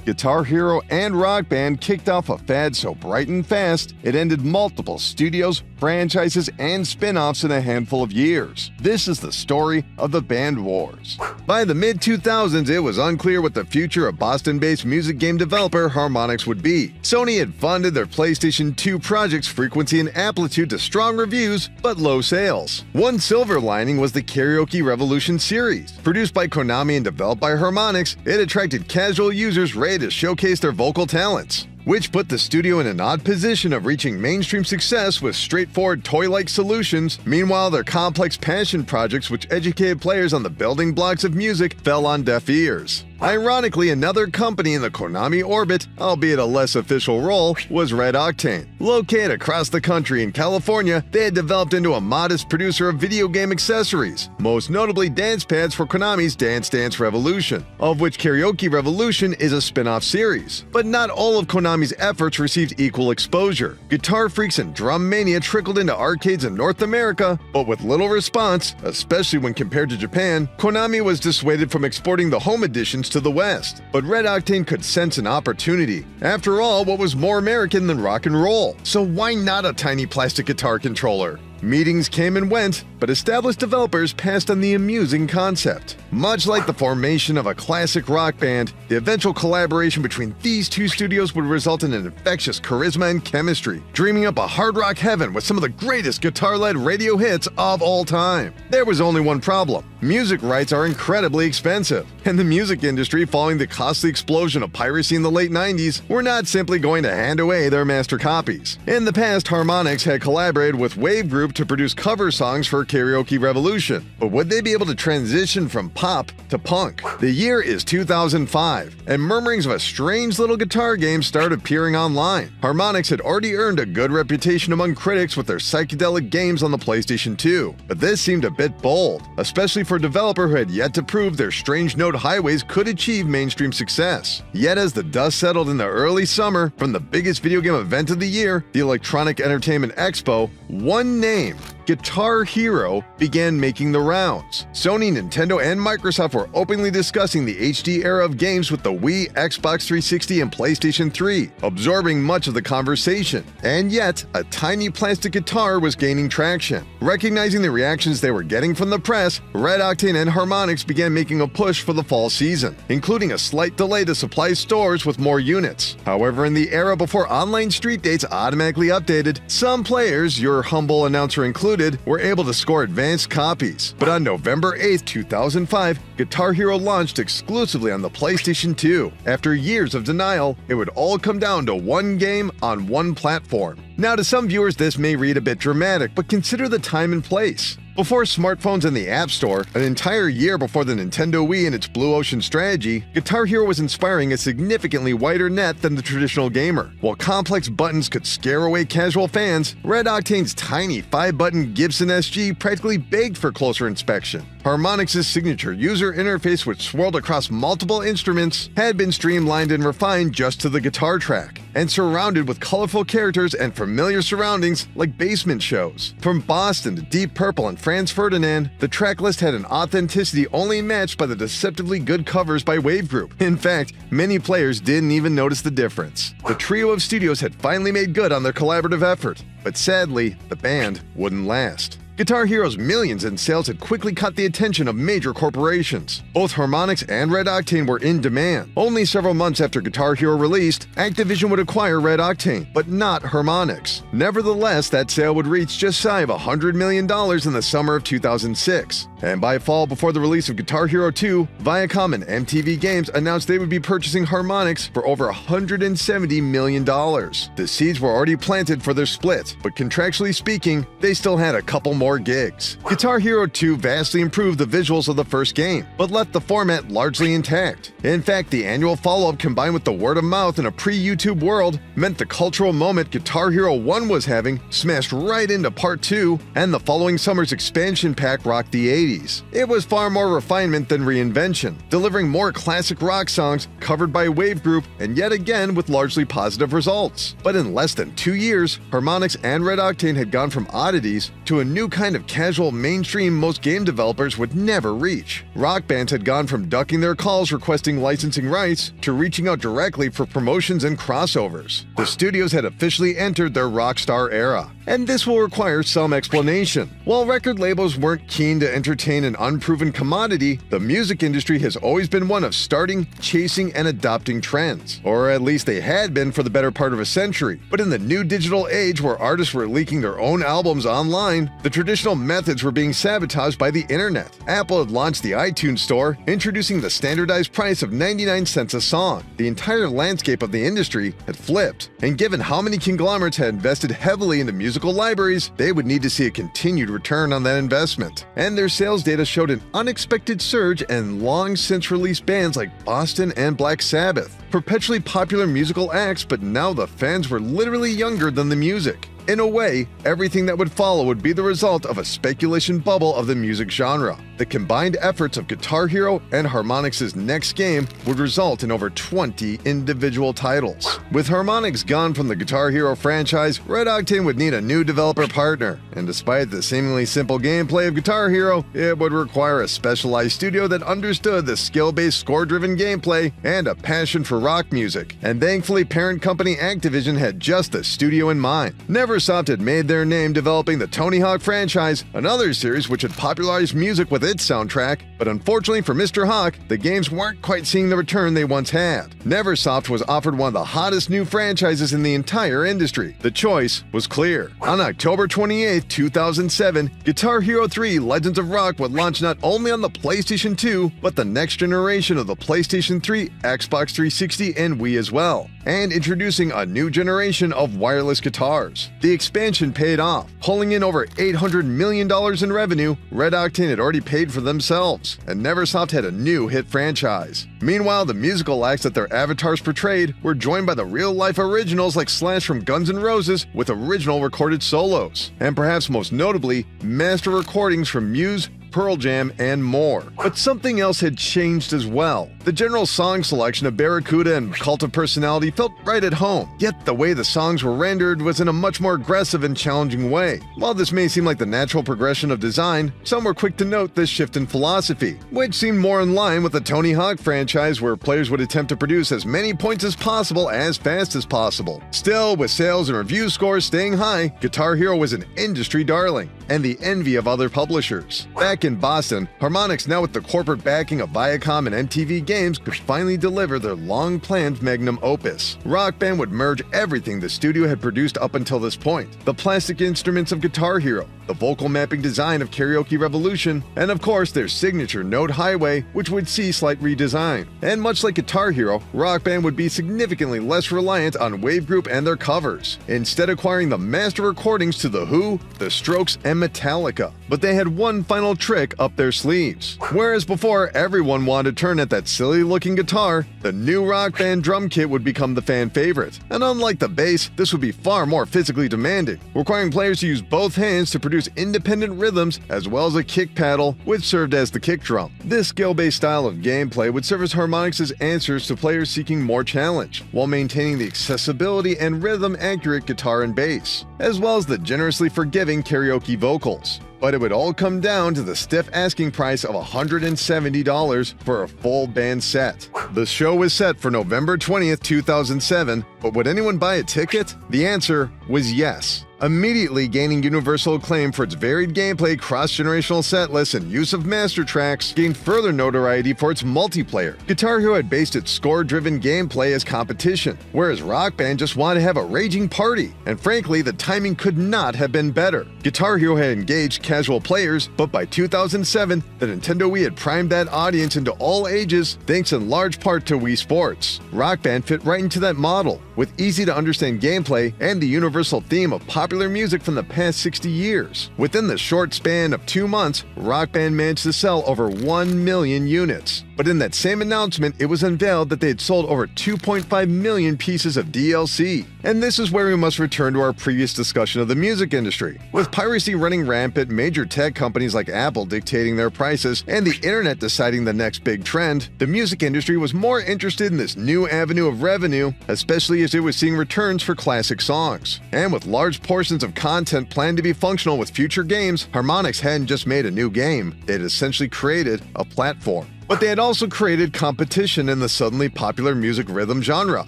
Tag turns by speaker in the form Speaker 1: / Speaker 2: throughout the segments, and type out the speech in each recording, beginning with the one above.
Speaker 1: Guitar Hero and Rock Band kicked off a fad so bright and fast, it ended multiple studios, franchises, and spin-offs in a handful of years. This is the story of the band wars. By the mid-2000s, it was unclear what the future of Boston-based music game developer Harmonix would be. Sony had funded their PlayStation 2 project's frequency and amplitude to strong reviews, but low sales. One silver lining was the Karaoke Revolution series. Produced by Konami and developed by Harmonix, it attracted casual users ready to showcase their vocal talents, which put the studio in an odd position of reaching mainstream success with straightforward toy-like solutions. Meanwhile, their complex passion projects, which educated players on the building blocks of music, fell on deaf ears. Ironically, another company in the Konami orbit, albeit a less official role, was Red Octane. Located across the country in California, they had developed into a modest producer of video game accessories, most notably dance pads for Konami's Dance Dance Revolution, of which Karaoke Revolution is a spin-off series. But not all of Konami's efforts received equal exposure. Guitar Freaks and Drum Mania trickled into arcades in North America, but with little response, especially when compared to Japan. Konami was dissuaded from exporting the home editions to the West, but Red Octane could sense an opportunity. After all, what was more American than rock and roll? So why not a tiny plastic guitar controller? Meetings came and went, but established developers passed on the amusing concept. Much like the formation of a classic rock band, the eventual collaboration between these two studios would result in an infectious charisma and chemistry, dreaming up a hard rock heaven with some of the greatest guitar-led radio hits of all time. There was only one problem. Music rights are incredibly expensive, and the music industry, following the costly explosion of piracy in the late 90s, were not simply going to hand away their master copies. In the past, Harmonix had collaborated with Wave Group to produce cover songs for Karaoke Revolution, but would they be able to transition from pop to punk? The year is 2005, and murmurings of a strange little guitar game started appearing online. Harmonix had already earned a good reputation among critics with their psychedelic games on the PlayStation 2, but this seemed a bit bold, especially for a developer who had yet to prove their Strange Note highways could achieve mainstream success. Yet as the dust settled in the early summer from the biggest video game event of the year, the Electronic Entertainment Expo, one name, Guitar Hero, began making the rounds. Sony, Nintendo, and Microsoft were openly discussing the HD era of games with the Wii, Xbox 360, and PlayStation 3, absorbing much of the conversation. And yet, a tiny plastic guitar was gaining traction. Recognizing the reactions they were getting from the press, Red Octane and Harmonix began making a push for the fall season, including a slight delay to supply stores with more units. However, in the era before online street dates automatically updated, some players, your humble announcer included, were able to score advanced copies. But on November 8, 2005, Guitar Hero launched exclusively on the PlayStation 2. After years of denial, it would all come down to one game on one platform. Now, to some viewers, this may read a bit dramatic, but consider the time and place. Before smartphones and the App Store, an entire year before the Nintendo Wii and its Blue Ocean strategy, Guitar Hero was inspiring a significantly wider net than the traditional gamer. While complex buttons could scare away casual fans, Red Octane's tiny 5-button Gibson SG practically begged for closer inspection. Harmonix's signature user interface, which swirled across multiple instruments, had been streamlined and refined just to the guitar track, and surrounded with colorful characters and familiar surroundings like basement shows. From Boston to Deep Purple and Franz Ferdinand, the track list had an authenticity only matched by the deceptively good covers by Wave Group. In fact, many players didn't even notice the difference. The trio of studios had finally made good on their collaborative effort, but sadly, the band wouldn't last. Guitar Hero's millions in sales had quickly caught the attention of major corporations. Both Harmonix and Red Octane were in demand. Only several months after Guitar Hero released, Activision would acquire Red Octane, but not Harmonix. Nevertheless, that sale would reach just shy of $100 million in the summer of 2006. And by fall, before the release of Guitar Hero 2, Viacom and MTV Games announced they would be purchasing Harmonix for over $170 million. The seeds were already planted for their split, but contractually speaking, they still had a couple more gigs. Guitar Hero 2 vastly improved the visuals of the first game, but left the format largely intact. In fact, the annual follow-up combined with the word of mouth in a pre-YouTube world meant the cultural moment Guitar Hero 1 was having smashed right into Part 2, and the following summer's expansion pack rocked the 80s. It was far more refinement than reinvention, delivering more classic rock songs covered by Wave Group, and yet again with largely positive results. But in less than 2 years, Harmonix and Red Octane had gone from oddities to a new kind of casual mainstream most game developers would never reach. Rock bands had gone from ducking their calls requesting licensing rights to reaching out directly for promotions and crossovers. The studios had officially entered their rock star era, and this will require some explanation. While record labels weren't keen to entertain an unproven commodity, the music industry has always been one of starting, chasing, and adopting trends. Or at least they had been for the better part of a century. But in the new digital age where artists were leaking their own albums online, the traditional methods were being sabotaged by the internet. Apple had launched the iTunes Store, introducing the standardized price of 99 cents a song. The entire landscape of the industry had flipped, and given how many conglomerates had invested heavily into musical libraries, they would need to see a continued return on that investment. And their sales data showed an unexpected surge in long-since released bands like Boston and Black Sabbath, perpetually popular musical acts, but now the fans were literally younger than the music. In a way, everything that would follow would be the result of a speculation bubble of the music genre. The combined efforts of Guitar Hero and Harmonix's next game would result in over 20 individual titles. With Harmonix gone from the Guitar Hero franchise, Red Octane would need a new developer partner, and despite the seemingly simple gameplay of Guitar Hero, it would require a specialized studio that understood the skill-based score-driven gameplay and a passion for rock music. And thankfully, parent company Activision had just the studio in mind. Neversoft had made their name developing the Tony Hawk franchise, another series which had popularized music with its soundtrack, but unfortunately for Mr. Hawk, the games weren't quite seeing the return they once had. Neversoft was offered one of the hottest new franchises in the entire industry. The choice was clear. On October 28, 2007, Guitar Hero 3 Legends of Rock would launch not only on the PlayStation 2, but the next generation of the PlayStation 3, Xbox 360, and Wii as well, and introducing a new generation of wireless guitars. The expansion paid off, pulling in over $800 million in revenue. Red Octane had already paid for themselves, and Neversoft had a new hit franchise. Meanwhile, the musical acts that their avatars portrayed were joined by the real-life originals like Slash from Guns N' Roses with original recorded solos, and perhaps most notably, master recordings from Muse, Pearl Jam, and more. But something else had changed as well. The general song selection of Barracuda and Cult of Personality felt right at home, yet the way the songs were rendered was in a much more aggressive and challenging way. While this may seem like the natural progression of design, some were quick to note this shift in philosophy, which seemed more in line with the Tony Hawk franchise, where players would attempt to produce as many points as possible as fast as possible. Still, with sales and review scores staying high, Guitar Hero was an industry darling and the envy of other publishers. Back in Boston, Harmonix, now with the corporate backing of Viacom and MTV Games, could finally deliver their long-planned magnum opus. Rock Band would merge everything the studio had produced up until this point: the plastic instruments of Guitar Hero, the vocal mapping design of Karaoke Revolution, and of course their signature Note Highway, which would see slight redesign. And much like Guitar Hero, Rock Band would be significantly less reliant on Wave Group and their covers, instead acquiring the master recordings to The Who, The Strokes, and Metallica. But they had one final trick up their sleeves. Whereas before everyone wanted to turn at that silly-looking guitar, the new Rock Band drum kit would become the fan favorite. And unlike the bass, this would be far more physically demanding, requiring players to use both hands to produce independent rhythms as well as a kick paddle, which served as the kick drum. This skill-based style of gameplay would serve as Harmonix's answers to players seeking more challenge, while maintaining the accessibility and rhythm-accurate guitar and bass, as well as the generously forgiving karaoke vocals. But it would all come down to the stiff asking price of $170 for a full band set. The show was set for November 20th, 2007, but would anyone buy a ticket? The answer was yes, immediately gaining universal acclaim for its varied gameplay, cross-generational set lists, and use of master tracks. Gained further notoriety for its multiplayer. Guitar Hero had based its score-driven gameplay as competition, whereas Rock Band just wanted to have a raging party, and frankly, the timing could not have been better. Guitar Hero had engaged casual players, but by 2007, the Nintendo Wii had primed that audience into all ages, thanks in large part to Wii Sports. Rock Band fit right into that model, with easy-to-understand gameplay and the universal theme of popular music from the past 60 years. Within the short span of 2 months, Rock Band managed to sell over 1 million units. But in that same announcement, it was unveiled that they had sold over 2.5 million pieces of DLC. And this is where we must return to our previous discussion of the music industry. With piracy running rampant, major tech companies like Apple dictating their prices, and the internet deciding the next big trend, the music industry was more interested in this new avenue of revenue, especially as it was seeing returns for classic songs. And with large portions of content planned to be functional with future games, Harmonix hadn't just made a new game, they had essentially created a platform. But they had also created competition in the suddenly popular music rhythm genre.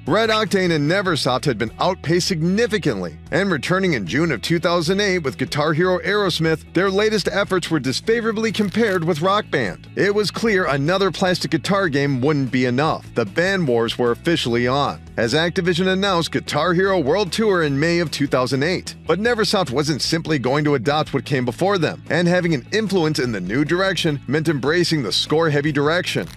Speaker 1: Red Octane and Neversoft had been outpaced significantly, and returning in June of 2008 with Guitar Hero Aerosmith, their latest efforts were disfavorably compared with Rock Band. It was clear another plastic guitar game wouldn't be enough. The band wars were officially on, as Activision announced Guitar Hero World Tour in May of 2008. But Neversoft wasn't simply going to adopt what came before them, and having an influence in the new direction meant embracing the score-heavy direction.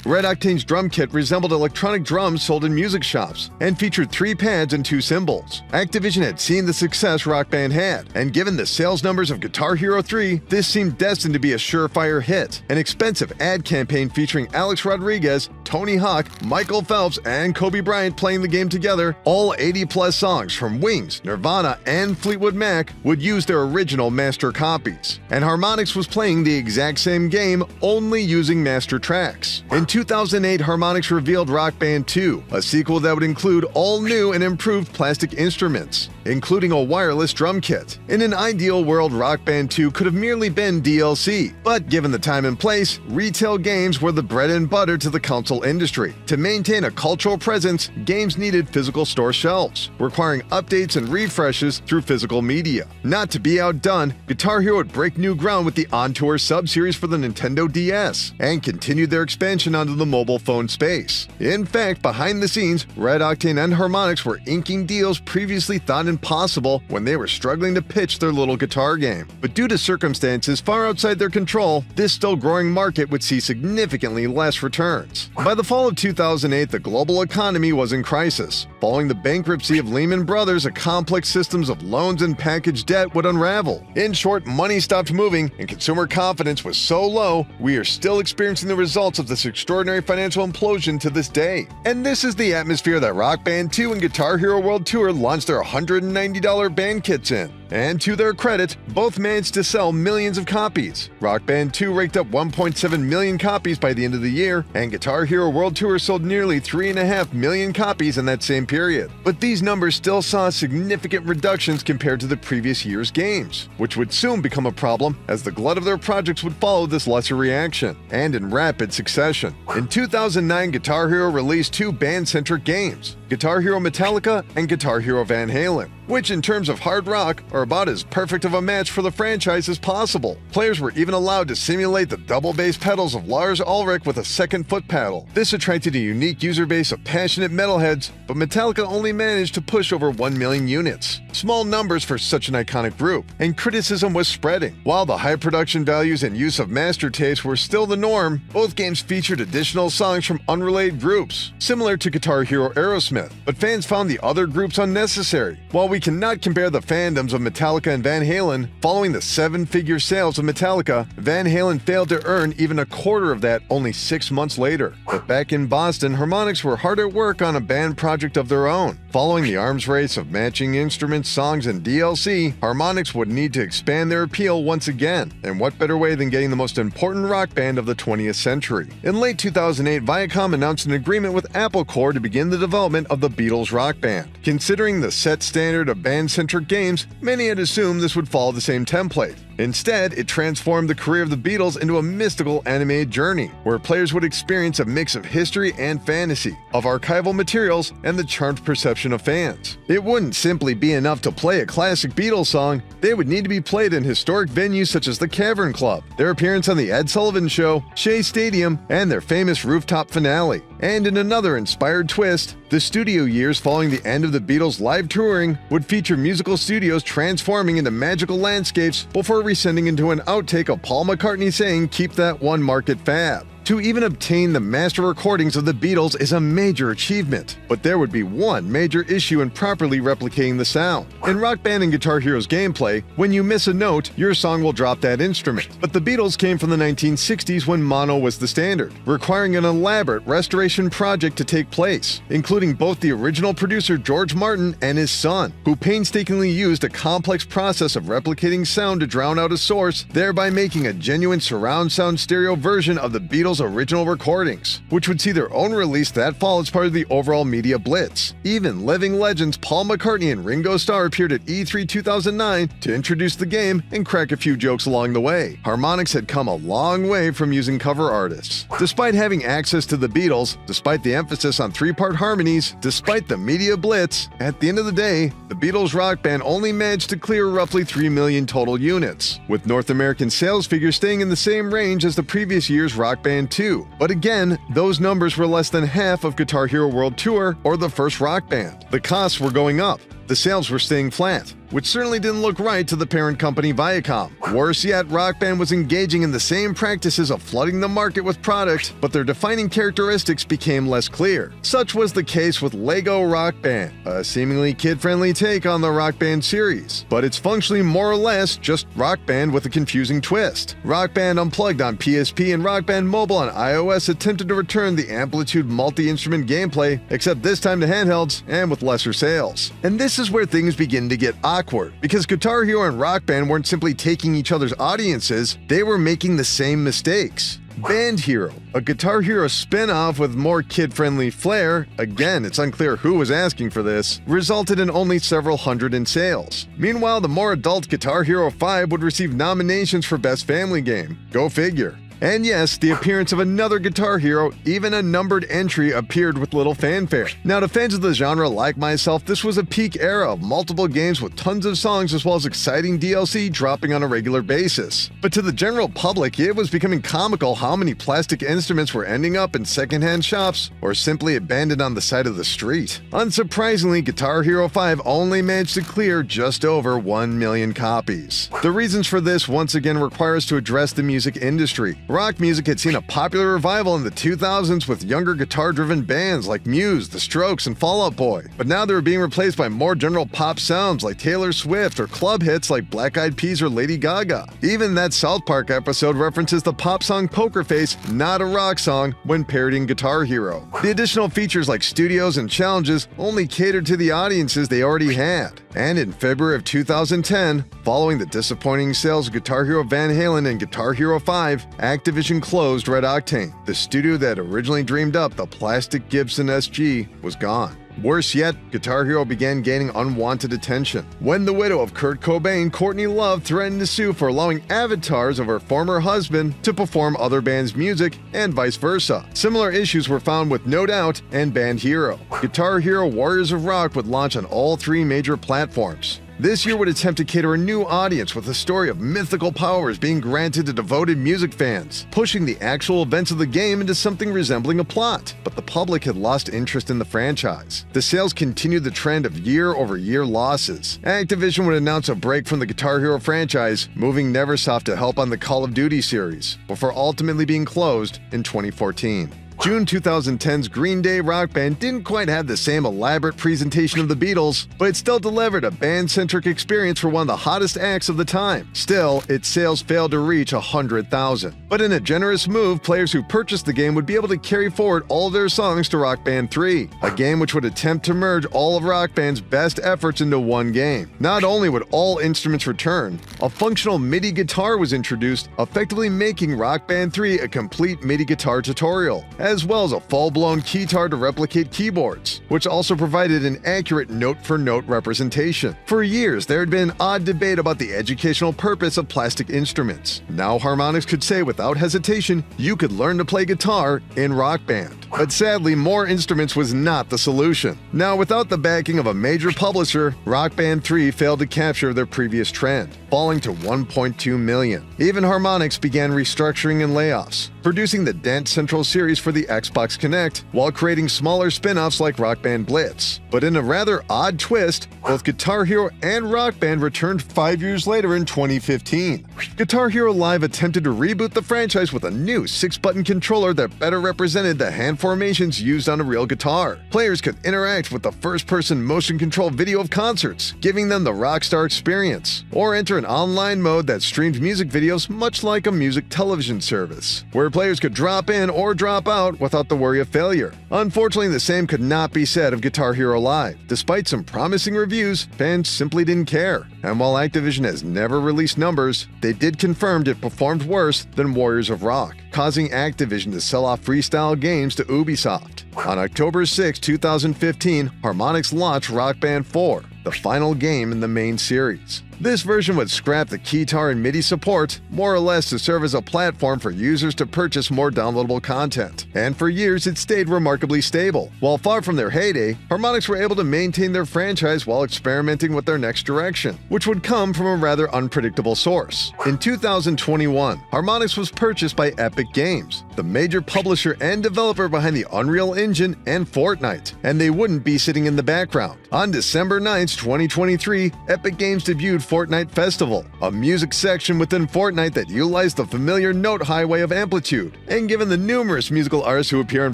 Speaker 1: Red Octane's drum kit resembled electronic drums sold in music shops, and featured 3 pads and 2 cymbals. Activision had seen the success Rock Band had, and given the sales numbers of Guitar Hero 3, this seemed destined to be a surefire hit. An expensive ad campaign featuring Alex Rodriguez, Tony Hawk, Michael Phelps, and Kobe Bryant playing the game together, all 80-plus songs from Wings, Nirvana, and Fleetwood Mac would use their original master copies. And Harmonix was playing the exact same game, only using master tracks. In 2008, Harmonix revealed Rock Band 2, a sequel that would include all new and improved plastic instruments, including a wireless drum kit. In an ideal world, Rock Band 2 could have merely been DLC, but given the time and place, retail games were the bread and butter to the console industry. To maintain a cultural presence, games needed physical store shelves, requiring updates and refreshes through physical media. Not to be outdone, Guitar Hero would break new ground with the On Tour sub-series for the Nintendo DS, and continued their expansion onto the mobile phone space. In fact, behind the scenes, Red Octane and Harmonix were inking deals previously thought impossible when they were struggling to pitch their little guitar game. But due to circumstances far outside their control, this still growing market would see significantly less returns. By the fall of 2008, the global economy was in crisis. Following the bankruptcy of Lehman Brothers, a complex systems of loans and package debt would unravel. In short, money stopped moving and consumer confidence was so low, we are still experiencing the results of this extraordinary financial implosion to this day. And this is the atmosphere that Rock Band 2 and Guitar Hero World Tour launched their $190 band kits in. And to their credit, both managed to sell millions of copies. Rock Band 2 raked up 1.7 million copies by the end of the year, and Guitar Hero World Tour sold nearly 3.5 million copies in that same period. But these numbers still saw significant reductions compared to the previous year's games, which would soon become a problem as the glut of their projects would follow this lesser reaction, and in rapid succession. In 2009, Guitar Hero released 2 band-centric games, Guitar Hero Metallica and Guitar Hero Van Halen, which in terms of hard rock are about as perfect of a match for the franchise as possible. Players were even allowed to simulate the double bass pedals of Lars Ulrich with a second foot pedal. This attracted a unique user base of passionate metalheads, but Metallica only managed to push over 1 million units. Small numbers for such an iconic group, and criticism was spreading. While the high production values and use of master tapes were still the norm, both games featured additional songs from unrelated groups, similar to Guitar Hero Aerosmith, but fans found the other groups unnecessary. While we cannot compare the fandoms of Metallica and Van Halen, following the 7-figure sales of Metallica, Van Halen failed to earn even a quarter of that only 6 months later. But back in Boston, Harmonix were hard at work on a band project of their own. Following the arms race of matching instruments, songs, and DLC, Harmonix would need to expand their appeal once again, and what better way than getting the most important rock band of the 20th century. In late 2008, Viacom announced an agreement with Apple Corps to begin the development of the Beatles Rock Band. Considering the set standard of band-centric games, many had assumed this would follow the same template. Instead, it transformed the career of the Beatles into a mystical animated journey, where players would experience a mix of history and fantasy, of archival materials, and the charmed perception of fans. It wouldn't simply be enough to play a classic Beatles song, they would need to be played in historic venues such as the Cavern Club, their appearance on The Ed Sullivan Show, Shea Stadium, and their famous rooftop finale. And in another inspired twist, the studio years following the end of the Beatles' live touring would feature musical studios transforming into magical landscapes before rescinding into an outtake of Paul McCartney saying, "Keep that one market fab." To even obtain the master recordings of the Beatles is a major achievement, but there would be one major issue in properly replicating the sound. In Rock Band and Guitar Hero's gameplay, when you miss a note, your song will drop that instrument. But the Beatles came from the 1960s when mono was the standard, requiring an elaborate restoration project to take place, including both the original producer George Martin and his son, who painstakingly used a complex process of replicating sound to drown out a source, thereby making a genuine surround sound stereo version of the Beatles' original recordings, which would see their own release that fall as part of the overall media blitz. Even living legends Paul McCartney and Ringo Starr appeared at E3 2009 to introduce the game and crack a few jokes along the way. Harmonix had come a long way from using cover artists. Despite having access to the Beatles, despite the emphasis on three-part harmonies, despite the media blitz, at the end of the day, the Beatles Rock Band only managed to clear roughly 3 million total units, with North American sales figures staying in the same range as the previous year's Rock Band 2. But again, those numbers were less than half of Guitar Hero World Tour or the first Rock Band. The costs were going up. The sales were staying flat, which certainly didn't look right to the parent company Viacom. Worse yet, Rock Band was engaging in the same practices of flooding the market with product, but their defining characteristics became less clear. Such was the case with Lego Rock Band, a seemingly kid-friendly take on the Rock Band series, but it's functionally more or less just Rock Band with a confusing twist. Rock Band Unplugged on PSP and Rock Band Mobile on iOS attempted to return the Amplitude multi-instrument gameplay, except this time to handhelds and with lesser sales. And this is where things begin to get awkward, because Guitar Hero and Rock Band weren't simply taking each other's audiences, they were making the same mistakes. Band Hero, a Guitar Hero spin-off with more kid-friendly flair, again it's unclear who was asking for this, resulted in only several hundred in sales. Meanwhile, the more adult Guitar Hero 5 would receive nominations for Best Family Game. Go figure. And yes, the appearance of another Guitar Hero, even a numbered entry, appeared with little fanfare. Now, to fans of the genre like myself, this was a peak era of multiple games with tons of songs as well as exciting DLC dropping on a regular basis. But to the general public, it was becoming comical how many plastic instruments were ending up in secondhand shops or simply abandoned on the side of the street. Unsurprisingly, Guitar Hero 5 only managed to clear just over 1 million copies. The reasons for this once again require us to address the music industry. Rock music had seen a popular revival in the 2000s with younger guitar-driven bands like Muse, The Strokes, and Fall Out Boy, but now they were being replaced by more general pop sounds like Taylor Swift or club hits like Black Eyed Peas or Lady Gaga. Even that South Park episode references the pop song Poker Face, not a rock song, when parodying Guitar Hero. The additional features like studios and challenges only catered to the audiences they already had. And in February of 2010, following the disappointing sales of Guitar Hero Van Halen and Guitar Hero 5, Activision closed Red Octane. The studio that originally dreamed up the plastic Gibson SG was gone. Worse yet, Guitar Hero began gaining unwanted attention when the widow of Kurt Cobain, Courtney Love, threatened to sue for allowing avatars of her former husband to perform other bands' music and vice versa. Similar issues were found with No Doubt and Band Hero. Guitar Hero Warriors of Rock would launch on all 3 major platforms. This year would attempt to cater a new audience with a story of mythical powers being granted to devoted music fans, pushing the actual events of the game into something resembling a plot. But the public had lost interest in the franchise. The sales continued the trend of year-over-year losses. Activision would announce a break from the Guitar Hero franchise, moving Neversoft to help on the Call of Duty series, before ultimately being closed in 2014. June 2010's Green Day Rock Band didn't quite have the same elaborate presentation of the Beatles, but it still delivered a band-centric experience for one of the hottest acts of the time. Still, its sales failed to reach 100,000. But in a generous move, players who purchased the game would be able to carry forward all their songs to Rock Band 3, a game which would attempt to merge all of Rock Band's best efforts into one game. Not only would all instruments return, a functional MIDI guitar was introduced, effectively making Rock Band 3 a complete MIDI guitar tutorial, as well as a full-blown keytar to replicate keyboards, which also provided an accurate note-for-note representation. For years, there had been odd debate about the educational purpose of plastic instruments. Now Harmonix could say without hesitation, you could learn to play guitar in Rock Band. But sadly, more instruments was not the solution. Now, without the backing of a major publisher, Rock Band 3 failed to capture their previous trend, falling to 1.2 million. Even Harmonix began restructuring and layoffs, producing the Dance Central series for the Xbox Kinect, while creating smaller spin-offs like Rock Band Blitz. But in a rather odd twist, both Guitar Hero and Rock Band returned 5 years later in 2015. Guitar Hero Live attempted to reboot the franchise with a new 6-button controller that better represented the hand formations used on a real guitar. Players could interact with the first-person motion control video of concerts, giving them the rockstar experience, or enter an online mode that streamed music videos much like a music television service, where players could drop in or drop out without the worry of failure. Unfortunately, the same could not be said of Guitar Hero Live. Despite some promising reviews, fans simply didn't care. And while Activision has never released numbers, they did confirm it performed worse than Warriors of Rock, causing Activision to sell off freestyle games to Ubisoft. On October 6, 2015, Harmonix launched Rock Band 4, the final game in the main series. This version would scrap the keytar and MIDI support, more or less to serve as a platform for users to purchase more downloadable content. And for years, it stayed remarkably stable. While far from their heyday, Harmonix were able to maintain their franchise while experimenting with their next direction, which would come from a rather unpredictable source. In 2021, Harmonix was purchased by Epic Games, the major publisher and developer behind the Unreal Engine and Fortnite, and they wouldn't be sitting in the background. On December 9, 2023, Epic Games debuted Fortnite Festival, a music section within Fortnite that utilized the familiar note highway of Amplitude. And given the numerous musical artists who appear in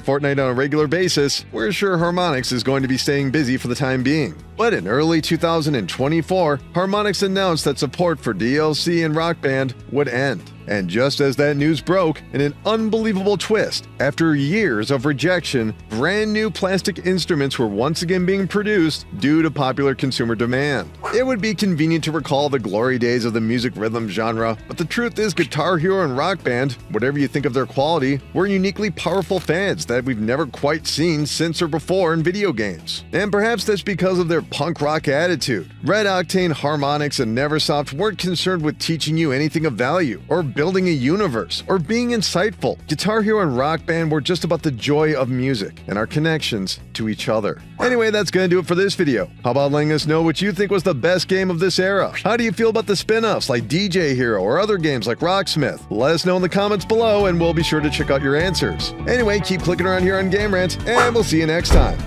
Speaker 1: Fortnite on a regular basis, we're sure Harmonix is going to be staying busy for the time being. But in early 2024, Harmonix announced that support for DLC and Rock Band would end. And just as that news broke, in an unbelievable twist, after years of rejection, brand new plastic instruments were once again being produced due to popular consumer demand. It would be convenient to recall the glory days of the music rhythm genre, but the truth is Guitar Hero and Rock Band, whatever you think of their quality, were uniquely powerful fads that we've never quite seen since or before in video games. And perhaps that's because of their punk rock attitude. Red Octane, Harmonix, and Neversoft weren't concerned with teaching you anything of value, or building a universe, or being insightful. Guitar Hero and Rock Band were just about the joy of music and our connections to each other. Anyway, that's gonna do it for this video. How about letting us know what you think was the best game of this era? How do you feel about the spin-offs like DJ Hero or other games like Rocksmith? Let us know in the comments below and we'll be sure to check out your answers. Anyway, keep clicking around here on GameRant and we'll see you next time.